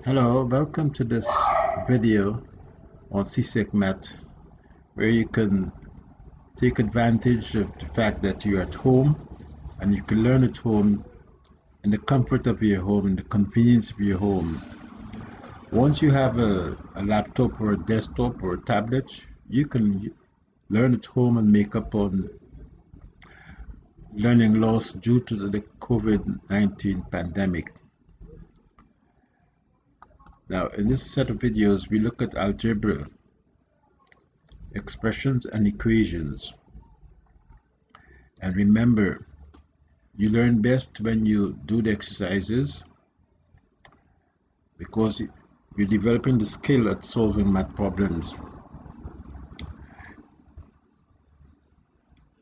Hello, welcome to this video on CSEC Math, where you can take advantage of the fact that you're at home and you can learn at home in the comfort of your home, in the convenience of your home. Once you have a laptop or a desktop or a tablet, you can learn at home and make up on learning loss due to the COVID-19 pandemic. Now, in this set of videos, we look at algebra, expressions, and equations. And remember, you learn best when you do the exercises because you're developing the skill at solving math problems.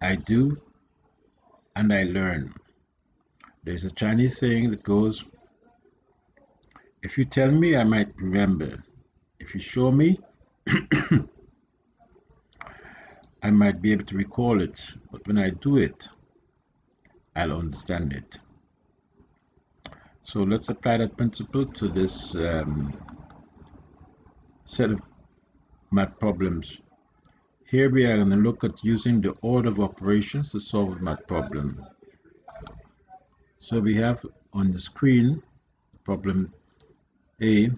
I do and I learn. There's a Chinese saying that goes, if you tell me, I might remember. If you show me, I might be able to recall it. But when I do it, I'll understand it. So let's apply that principle to this set of math problems. Here we are going to look at using the order of operations to solve a math problem. So we have on the screen problem A,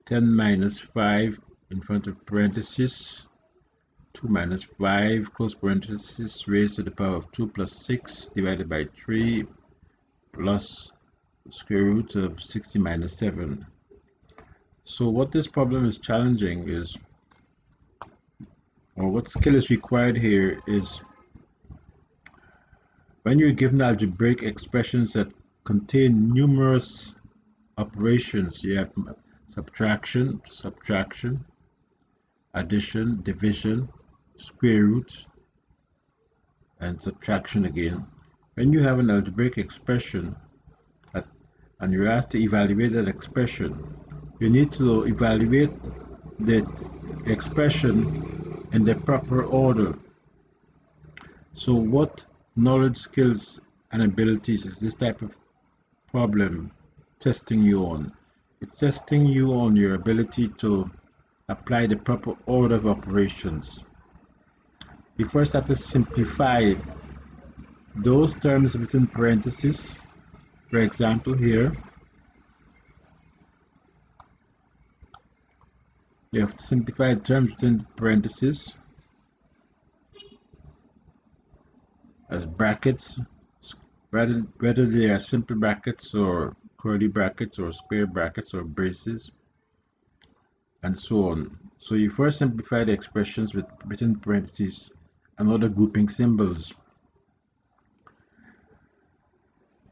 10 minus 5 in front of parenthesis, 2 minus 5 close parenthesis raised to the power of 2 plus 6 divided by 3 plus square root of 60 minus 7. So what this problem is challenging is, or what skill is required here is, when you're given algebraic expressions that contain numerous operations, you have subtraction, addition, division, square root, and subtraction again. When you have an algebraic expression and you're asked to evaluate that expression, you need to evaluate the expression in the proper order. So what knowledge, skills, and abilities is this type of problem testing you on? It's testing you on your ability to apply the proper order of operations. You first have to simplify those terms within parentheses. For example, here you have to simplify the terms within parentheses as brackets, whether they are simple brackets or curly brackets or square brackets or braces, and so on. So you first simplify the expressions within parentheses and other grouping symbols.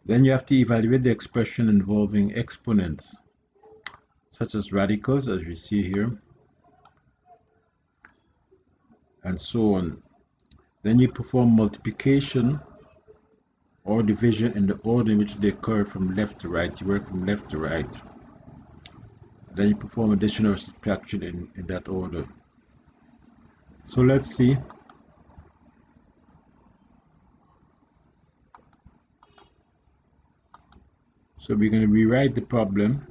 Then you have to evaluate the expression involving exponents, such as radicals, as we see here, and so on. Then you perform multiplication or division in the order in which they occur from left to right. You work from left to right. Then you perform addition or subtraction in that order. So let's see. So we're going to rewrite the problem.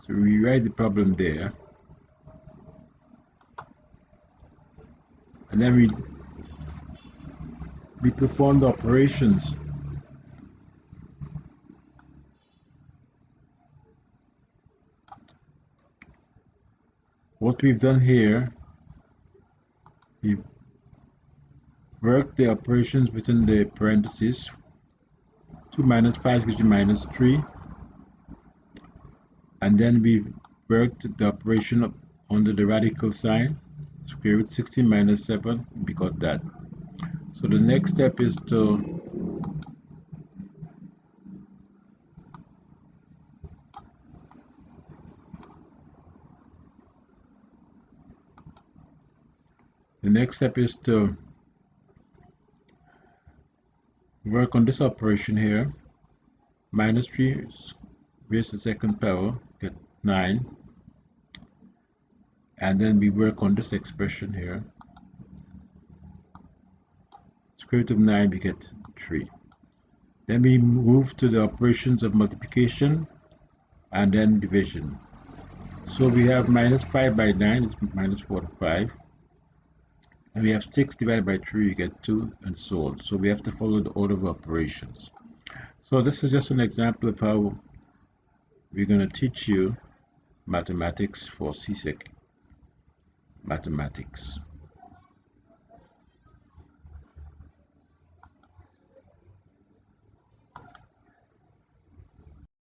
So we rewrite the problem there. And then we perform the operations. What we've done here, we've worked the operations within the parentheses. 2 minus 5 gives you minus 3. And then we worked the operation under the radical sign. Square root 60 minus 7, we got that. So the next step is to work on this operation here. Minus 3 raised to the second power, get 9. And then we work on this expression here. Square root of 9, we get 3. Then we move to the operations of multiplication and then division. So we have minus 5 by 9 is minus 45. And we have 6 divided by 3, you get 2, and so on. So we have to follow the order of operations. So this is just an example of how we're going to teach you mathematics for CSEC mathematics.